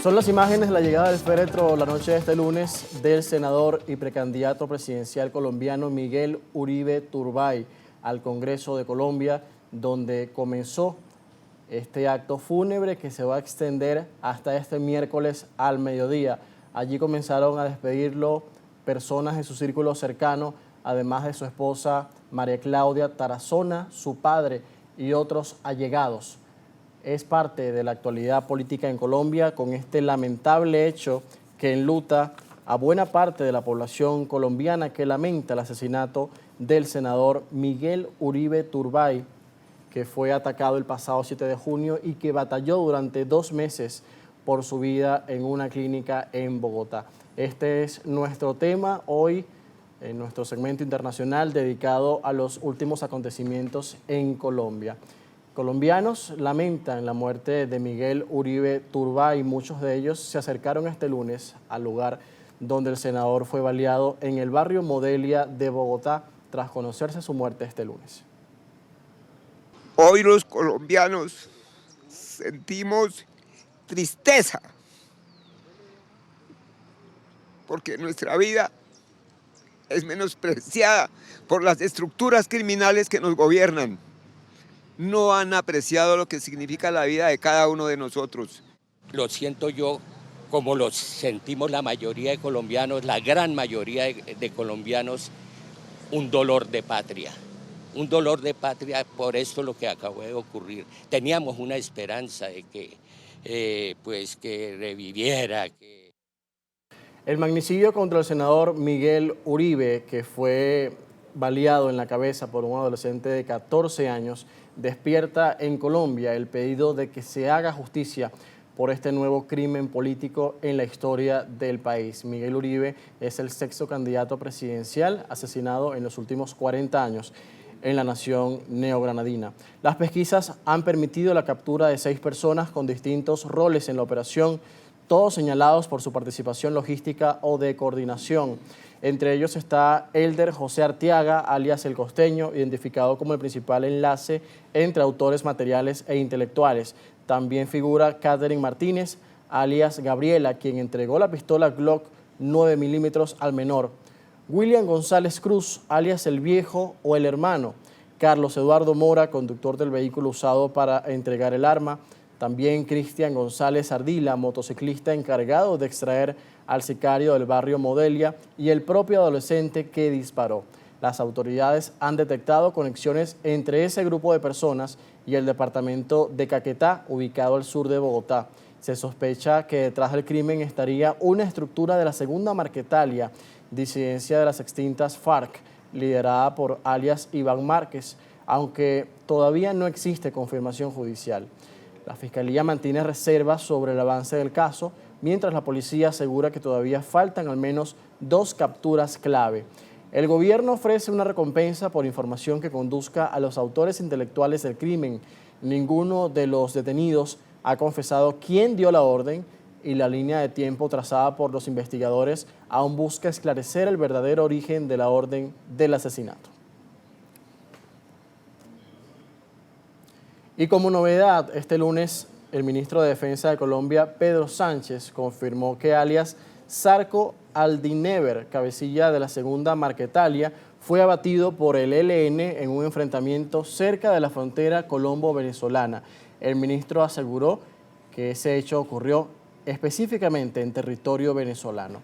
Son las imágenes de la llegada del féretro la noche de este lunes del senador y precandidato presidencial colombiano Miguel Uribe Turbay al Congreso de Colombia, donde comenzó este acto fúnebre que se va a extender hasta este miércoles al mediodía. Allí comenzaron a despedirlo personas de su círculo cercano, además de su esposa María Claudia Tarazona, su padre y otros allegados. Es parte de la actualidad política en Colombia con este lamentable hecho que enluta a buena parte de la población colombiana que lamenta el asesinato del senador Miguel Uribe Turbay, que fue atacado el pasado 7 de junio y que batalló durante 2 meses por su vida en una clínica en Bogotá. Este es nuestro tema hoy en nuestro segmento internacional dedicado a los últimos acontecimientos en Colombia. Colombianos lamentan la muerte de Miguel Uribe Turbay. Muchos de ellos se acercaron este lunes al lugar donde el senador fue baleado en el barrio Modelia de Bogotá tras conocerse su muerte este lunes. Hoy los colombianos sentimos tristeza porque nuestra vida es menospreciada por las estructuras criminales que nos gobiernan. No han apreciado lo que significa la vida de cada uno de nosotros. Lo siento yo como lo sentimos la mayoría de colombianos, la gran mayoría de colombianos, un dolor de patria. Un dolor de patria por esto lo que acabó de ocurrir. Teníamos una esperanza de que, que reviviera. El magnicidio contra el senador Miguel Uribe, que fue baleado en la cabeza por un adolescente de 14 años, despierta en Colombia el pedido de que se haga justicia por este nuevo crimen político en la historia del país. Miguel Uribe es el 6º candidato presidencial asesinado en los últimos 40 años en la nación neogranadina. Las pesquisas han permitido la captura de 6 personas con distintos roles en la operación, todos señalados por su participación logística o de coordinación. Entre ellos está Elder José Arteaga, alias El Costeño, identificado como el principal enlace entre autores materiales e intelectuales. También figura Catherine Martínez, alias Gabriela, quien entregó la pistola Glock 9 milímetros al menor. William González Cruz, alias El Viejo o El Hermano. Carlos Eduardo Mora, conductor del vehículo usado para entregar el arma. También Cristian González Ardila, motociclista encargado de extraer al sicario del barrio Modelia, y el propio adolescente que disparó. Las autoridades han detectado conexiones entre ese grupo de personas y el departamento de Caquetá, ubicado al sur de Bogotá. Se sospecha que detrás del crimen estaría una estructura de la Segunda Marquetalia, disidencia de las extintas FARC, liderada por alias Iván Márquez, aunque todavía no existe confirmación judicial. La Fiscalía mantiene reservas sobre el avance del caso, mientras la policía asegura que todavía faltan al menos 2 capturas clave. El gobierno ofrece una recompensa por información que conduzca a los autores intelectuales del crimen. Ninguno de los detenidos ha confesado quién dio la orden y la línea de tiempo trazada por los investigadores aún busca esclarecer el verdadero origen de la orden del asesinato. Y como novedad, este lunes el ministro de Defensa de Colombia, Pedro Sánchez, confirmó que alias Zarco Aldinever, cabecilla de la Segunda Marquetalia, fue abatido por el ELN en un enfrentamiento cerca de la frontera colombo-venezolana. El ministro aseguró que ese hecho ocurrió específicamente en territorio venezolano.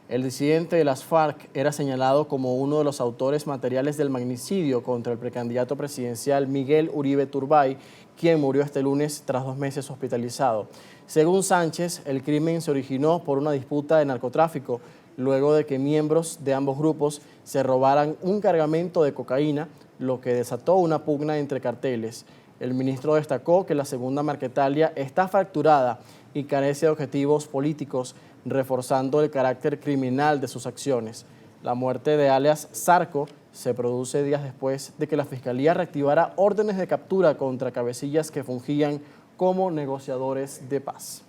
El disidente de las FARC era señalado como uno de los autores materiales del magnicidio contra el precandidato presidencial Miguel Uribe Turbay, quien murió este lunes tras 2 meses hospitalizado. Según Sánchez, el crimen se originó por una disputa de narcotráfico, luego de que miembros de ambos grupos se robaran un cargamento de cocaína, lo que desató una pugna entre carteles. El ministro destacó que la Segunda Marquetalia está fracturada y carece de objetivos políticos, reforzando el carácter criminal de sus acciones. La muerte de alias Zarco se produce días después de que la Fiscalía reactivara órdenes de captura contra cabecillas que fungían como negociadores de paz.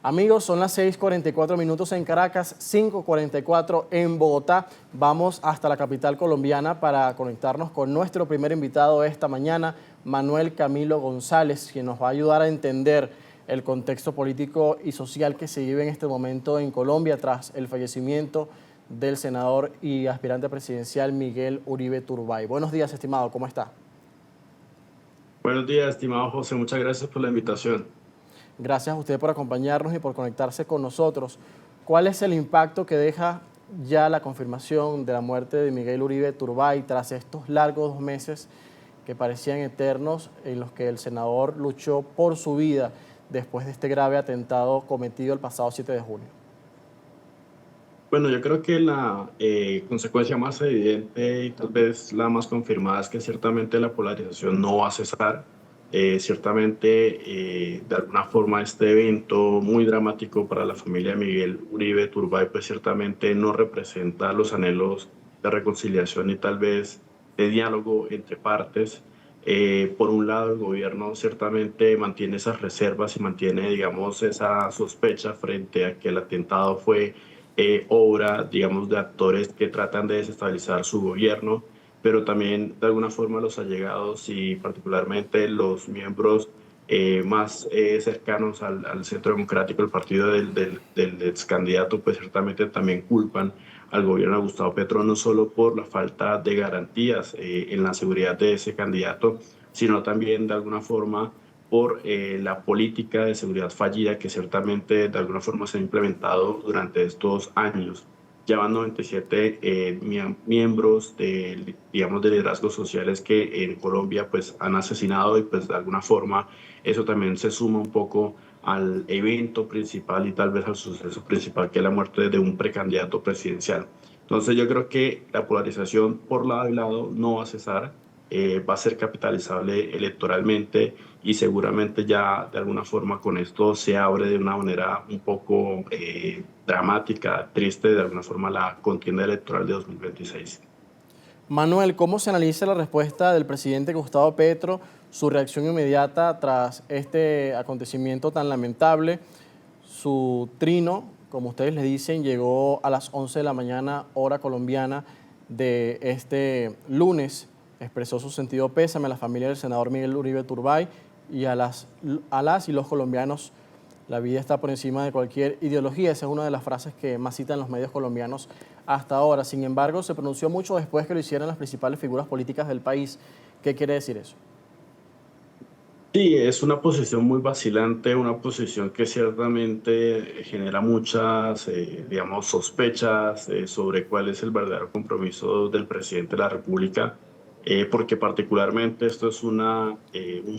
Amigos, son las 6:44 minutos en Caracas, 5:44 en Bogotá. Vamos hasta la capital colombiana para conectarnos con nuestro primer invitado esta mañana, Manuel Camilo González, quien nos va a ayudar a entender el contexto político y social que se vive en este momento en Colombia tras el fallecimiento del senador y aspirante presidencial Miguel Uribe Turbay. Buenos días, estimado, ¿cómo está? Buenos días, estimado José. Muchas gracias por la invitación. Gracias a usted por acompañarnos y por conectarse con nosotros. ¿Cuál es el impacto que deja ya la confirmación de la muerte de Miguel Uribe Turbay tras estos largos 2 meses que parecían eternos en los que el senador luchó por su vida después de este grave atentado cometido el pasado 7 de junio? Bueno, yo creo que la consecuencia más evidente y tal vez la más confirmada es que ciertamente la polarización no va a cesar. Ciertamente, de alguna forma, este evento muy dramático para la familia de Miguel Uribe Turbay, pues ciertamente no representa los anhelos de reconciliación y tal vez de diálogo entre partes. Por un lado, el gobierno ciertamente mantiene esas reservas y mantiene, digamos, esa sospecha frente a que el atentado fue obra, digamos, de actores que tratan de desestabilizar su gobierno, pero también de alguna forma los allegados y particularmente los miembros más cercanos al Centro Democrático, el partido del ex candidato, pues ciertamente también culpan al gobierno de Gustavo Petro no solo por la falta de garantías en la seguridad de ese candidato, sino también de alguna forma por la política de seguridad fallida que ciertamente de alguna forma se ha implementado durante estos años. Ya van 97 miembros de, digamos, de liderazgos sociales que en Colombia pues han asesinado y pues de alguna forma eso también se suma un poco al evento principal y tal vez al suceso principal que es la muerte de un precandidato presidencial. Entonces yo creo que la polarización por lado y lado no va a cesar, va a ser capitalizable electoralmente y seguramente ya de alguna forma con esto se abre de una manera un poco dramática, triste, de alguna forma la contienda electoral de 2026. Manuel, ¿cómo se analiza la respuesta del presidente Gustavo Petro, su reacción inmediata tras este acontecimiento tan lamentable? Su trino, como ustedes le dicen, llegó a las 11 de la mañana, hora colombiana, de este lunes. Expresó su sentido pésame a la familia del senador Miguel Uribe Turbay y a las y los colombianos. La vida está por encima de cualquier ideología. Esa es una de las frases que más citan los medios colombianos hasta ahora. Sin embargo, se pronunció mucho después que lo hicieran las principales figuras políticas del país. ¿Qué quiere decir eso? Sí, es una posición muy vacilante, una posición que ciertamente genera muchas, digamos, sospechas sobre cuál es el verdadero compromiso del presidente de la República, porque particularmente esto es un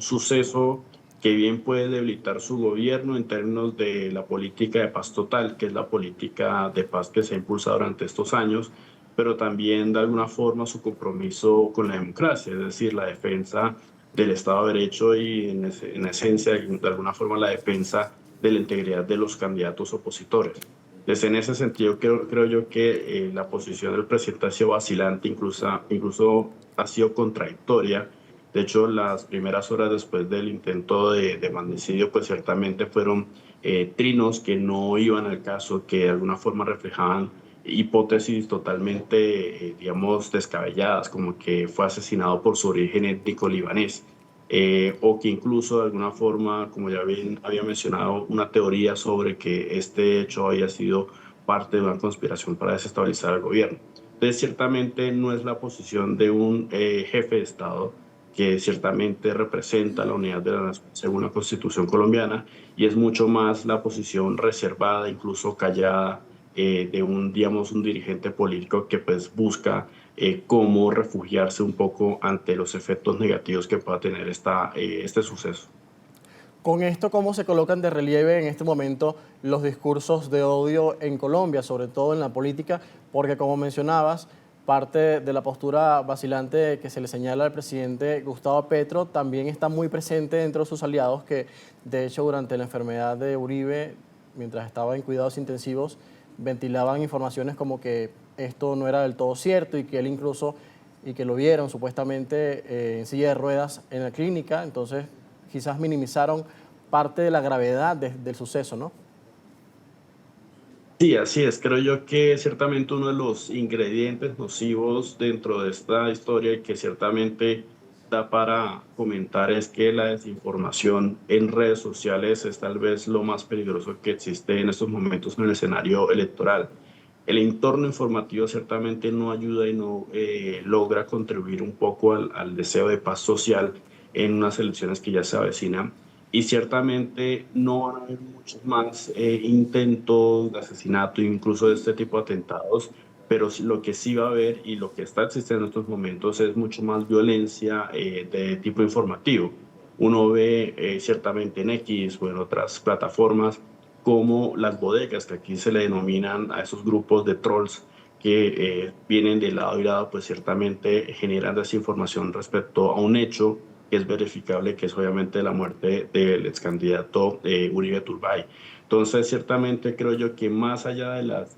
suceso que bien puede debilitar su gobierno en términos de la política de paz total, que es la política de paz que se ha impulsado durante estos años, pero también de alguna forma su compromiso con la democracia, es decir, la defensa del Estado de Derecho y en esencia, de alguna forma, la defensa de la integridad de los candidatos opositores. Entonces, en ese sentido, creo yo que la posición del presidente ha sido vacilante, incluso ha sido contradictoria. De hecho, las primeras horas después del intento de magnicidio, pues ciertamente fueron trinos que no iban al caso, que de alguna forma reflejaban hipótesis totalmente, digamos, descabelladas, como que fue asesinado por su origen étnico libanés, o que incluso de alguna forma, como ya bien había mencionado, una teoría sobre que este hecho había sido parte de una conspiración para desestabilizar el gobierno. Entonces, ciertamente no es la posición de un jefe de Estado que ciertamente representa la unidad de la nación según la Constitución colombiana, y es mucho más la posición reservada, incluso callada, de digamos, un dirigente político que pues busca cómo refugiarse un poco ante los efectos negativos que pueda tener este suceso. Con esto, ¿cómo se colocan de relieve en este momento los discursos de odio en Colombia, sobre todo en la política? Porque, como mencionabas, parte de la postura vacilante que se le señala al presidente Gustavo Petro también está muy presente dentro de sus aliados que, de hecho, durante la enfermedad de Uribe, mientras estaba en cuidados intensivos, ventilaban informaciones como que esto no era del todo cierto y que él incluso, y que lo vieron supuestamente en silla de ruedas en la clínica. Entonces, quizás minimizaron parte de la gravedad del suceso, ¿no? Sí, así es. Creo yo que ciertamente uno de los ingredientes nocivos dentro de esta historia y que ciertamente da para comentar es que la desinformación en redes sociales es tal vez lo más peligroso que existe en estos momentos en el escenario electoral. El entorno informativo ciertamente no ayuda y no logra contribuir un poco al deseo de paz social en unas elecciones que ya se avecinan y ciertamente no van a haber muchos más intentos de asesinato, incluso de este tipo de atentados, pero lo que sí va a haber y lo que está existiendo en estos momentos es mucho más violencia de tipo informativo. Uno ve ciertamente en X o en otras plataformas como las bodegas, que aquí se le denominan a esos grupos de trolls que vienen de lado y lado, pues ciertamente generan desinformación respecto a un hecho que es verificable, que es obviamente la muerte del ex candidato Uribe Turbay. Entonces, ciertamente creo yo que más allá de las,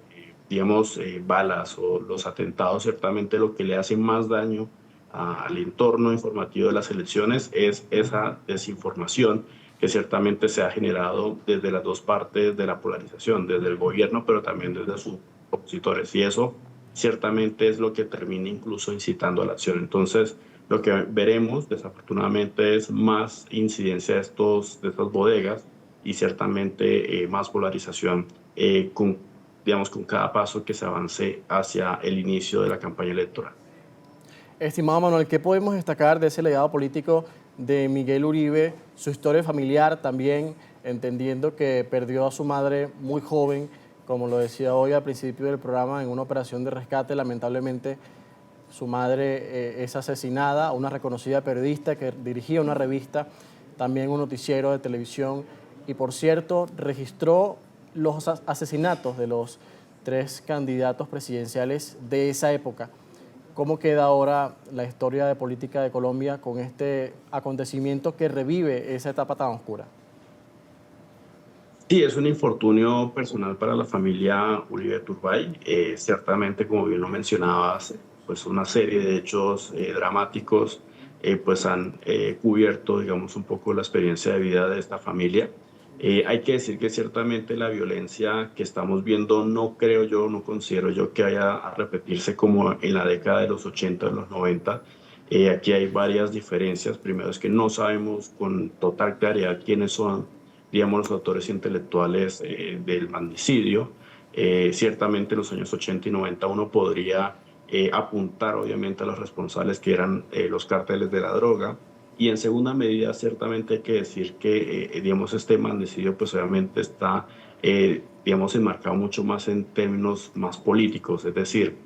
digamos, balas o los atentados, ciertamente lo que le hace más daño al entorno informativo de las elecciones es esa desinformación que ciertamente se ha generado desde las dos partes de la polarización, desde el gobierno, pero también desde sus opositores. Y eso ciertamente es lo que termina incluso incitando a la acción. Entonces, lo que veremos, desafortunadamente, es más incidencia de estas bodegas y ciertamente más polarización digamos, con cada paso que se avance hacia el inicio de la campaña electoral. Estimado Manuel, ¿qué podemos destacar de ese legado político de Miguel Uribe, su historia familiar también, entendiendo que perdió a su madre muy joven, como lo decía hoy al principio del programa, en una operación de rescate? Lamentablemente su madre es asesinada, una reconocida periodista que dirigía una revista, también un noticiero de televisión, y por cierto registró los asesinatos de los 3 candidatos presidenciales de esa época. ¿Cómo queda ahora la historia de política de Colombia con este acontecimiento que revive esa etapa tan oscura? Sí, es un infortunio personal para la familia Uribe Turbay. Ciertamente, como bien lo mencionabas, pues una serie de hechos dramáticos pues han cubierto, digamos, un poco la experiencia de vida de esta familia. Hay que decir que ciertamente la violencia que estamos viendo no creo yo, no considero yo que vaya a repetirse como en la década de los 80, de los 90. Aquí hay varias diferencias. Primero es que no sabemos con total claridad quiénes son, digamos, los autores intelectuales del magnicidio. Ciertamente en los años 80 y 90 uno podría apuntar obviamente a los responsables que eran los cárteles de la droga. Y en segunda medida, ciertamente hay que decir que, digamos, este magnicidio pues obviamente está, digamos, enmarcado mucho más en términos más políticos, es decir,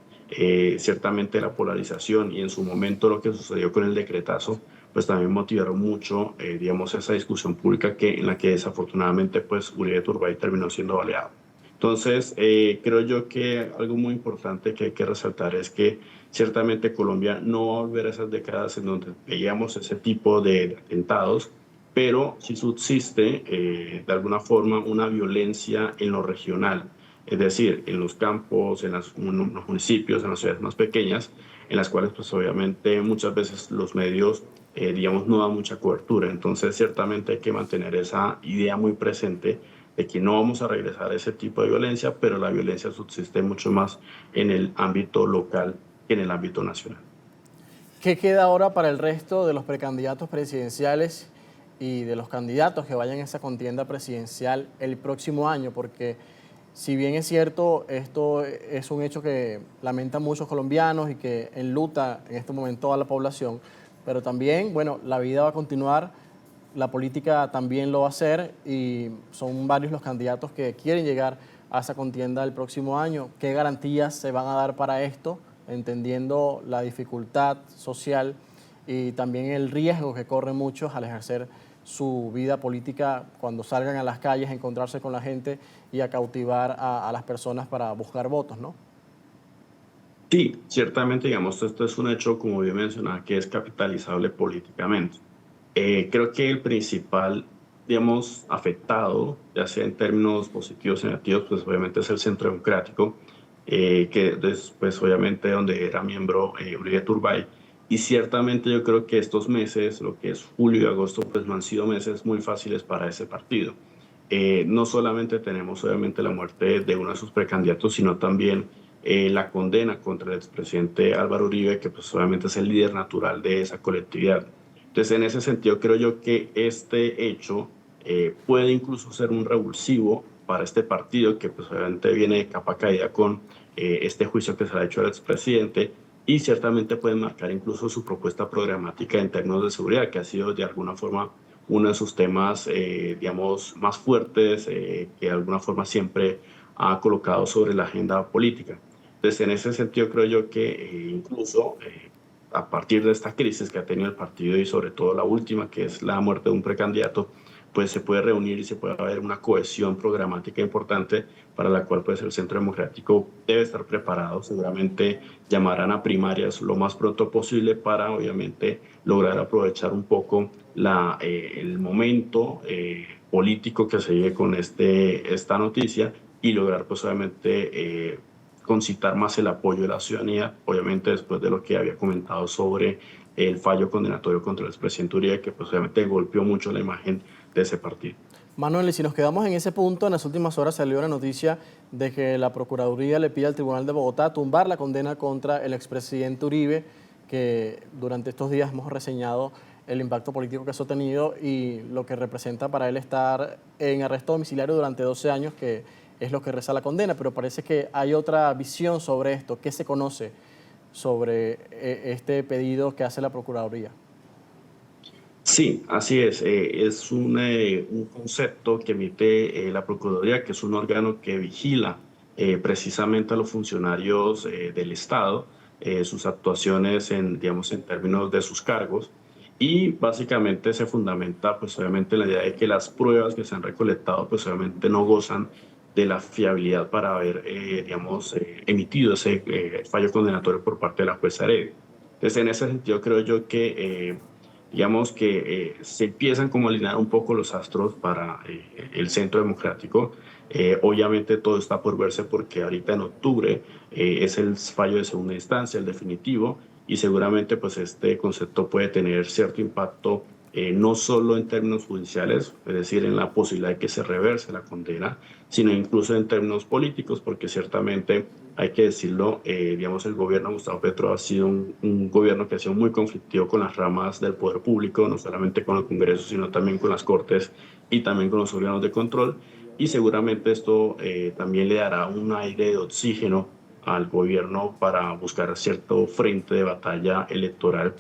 ciertamente la polarización y en su momento lo que sucedió con el decretazo pues también motivaron mucho, digamos, esa discusión pública en la que desafortunadamente, pues, Uribe Turbay terminó siendo baleado. Entonces, creo yo que algo muy importante que hay que resaltar es que ciertamente Colombia no va a volver a esas décadas en donde veíamos ese tipo de atentados, pero sí subsiste, de alguna forma, una violencia en lo regional, es decir, en los campos, en los municipios, en las ciudades más pequeñas, en las cuales, pues, obviamente, muchas veces los medios digamos, no da mucha cobertura. Entonces, ciertamente hay que mantener esa idea muy presente de que no vamos a regresar a ese tipo de violencia, pero la violencia subsiste mucho más en el ámbito local que en el ámbito nacional. ¿Qué queda ahora para el resto de los precandidatos presidenciales y de los candidatos que vayan a esa contienda presidencial el próximo año? Porque si bien es cierto, esto es un hecho que lamentan muchos colombianos y que enluta en este momento a la población, pero también, bueno, la vida va a continuar, la política también lo va a hacer y son varios los candidatos que quieren llegar a esa contienda el próximo año. ¿Qué garantías se van a dar para esto, entendiendo la dificultad social y también el riesgo que corren muchos al ejercer su vida política cuando salgan a las calles a encontrarse con la gente y a cautivar a las personas para buscar votos, ¿no? Sí, ciertamente, digamos, esto es un hecho, como bien mencionaba, que es capitalizable políticamente. Creo que el principal, digamos, afectado, ya sea en términos positivos o negativos, pues obviamente es el Centro Democrático, que después obviamente donde era miembro Uribe Turbay. Y ciertamente yo creo que estos meses, lo que es julio y agosto, pues no han sido meses muy fáciles para ese partido. no solamente tenemos obviamente la muerte de uno de sus precandidatos, sino también la condena contra el expresidente Álvaro Uribe, que pues obviamente es el líder natural de esa colectividad. Entonces, en ese sentido, creo yo que este hecho puede incluso ser un revulsivo para este partido, que pues obviamente viene de capa caída con este juicio que se le ha hecho al expresidente, y ciertamente puede marcar incluso su propuesta programática en términos de seguridad, que ha sido de alguna forma uno de sus temas, digamos, más fuertes, que de alguna forma siempre ha colocado sobre la agenda política. Entonces, en ese sentido, creo yo que incluso a partir de esta crisis que ha tenido el partido y sobre todo la última, que es la muerte de un precandidato, pues se puede reunir y se puede haber una cohesión programática importante para la cual pues el Centro Democrático debe estar preparado. Seguramente llamarán a primarias lo más pronto posible para obviamente lograr aprovechar un poco el momento político que se vive con esta noticia y lograr pues obviamente concitar más el apoyo de la ciudadanía, obviamente después de lo que había comentado sobre el fallo condenatorio contra el expresidente Uribe, que pues obviamente golpeó mucho la imagen de ese partido. Manuel, y si nos quedamos en ese punto, en las últimas horas salió la noticia de que la Procuraduría le pide al Tribunal de Bogotá tumbar la condena contra el expresidente Uribe, que durante estos días hemos reseñado el impacto político que eso ha tenido y lo que representa para él estar en arresto domiciliario durante 12 años, que es lo que reza la condena, pero parece que hay otra visión sobre esto. ¿Qué se conoce sobre este pedido que hace la Procuraduría? Sí, así es. Es un concepto que emite la Procuraduría, que es un órgano que vigila precisamente a los funcionarios del Estado, sus actuaciones digamos, en términos de sus cargos. Y básicamente se fundamenta, pues obviamente, en la idea de que las pruebas que se han recolectado, pues obviamente no gozan de la fiabilidad para haber, digamos, emitido ese fallo condenatorio por parte de la jueza Heredia. Entonces, en ese sentido, creo yo que digamos que se empiezan como a alinear un poco los astros para el Centro Democrático. Obviamente todo está por verse porque ahorita en octubre es el fallo de segunda instancia, el definitivo, y seguramente pues este concepto puede tener cierto impacto no solo en términos judiciales, es decir, en la posibilidad de que se reverse la condena, sino incluso en términos políticos, porque ciertamente hay que decirlo, digamos, el gobierno de Gustavo Petro ha sido un gobierno que ha sido muy conflictivo con las ramas del poder público, no solamente con el Congreso, sino también con las Cortes y también con los órganos de control. Y seguramente esto también le dará un aire de oxígeno al gobierno para buscar cierto frente de batalla electoral,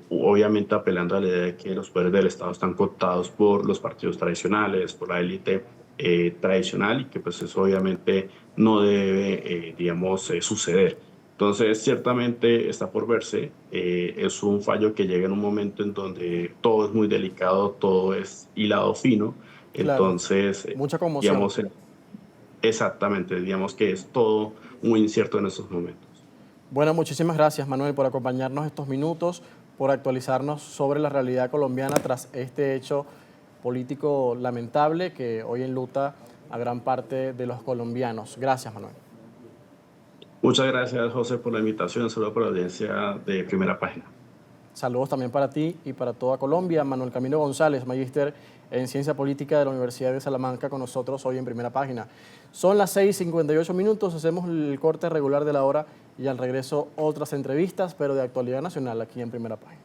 obviamente apelando a la idea de que los poderes del Estado están cooptados por los partidos tradicionales, por la élite tradicional y que pues eso obviamente no debe, digamos, suceder. Entonces, ciertamente está por verse, es un fallo que llega en un momento en donde todo es muy delicado, todo es hilado fino, Claro, entonces, mucha conmoción. digamos, exactamente, digamos que es todo muy incierto en estos momentos. Bueno, muchísimas gracias, Manuel, por acompañarnos estos minutos, por actualizarnos sobre la realidad colombiana tras este hecho político lamentable que hoy enluta a gran parte de los colombianos. Gracias, Manuel. Muchas gracias, José, por la invitación, saludos por la audiencia de Primera Página. Saludos también para ti y para toda Colombia. Manuel Camilo González, magíster en Ciencia Política de la Universidad de Salamanca, con nosotros hoy en Primera Página. Son las 6:58 minutos, hacemos el corte regular de la hora y al regreso otras entrevistas, pero de actualidad nacional aquí en Primera Página.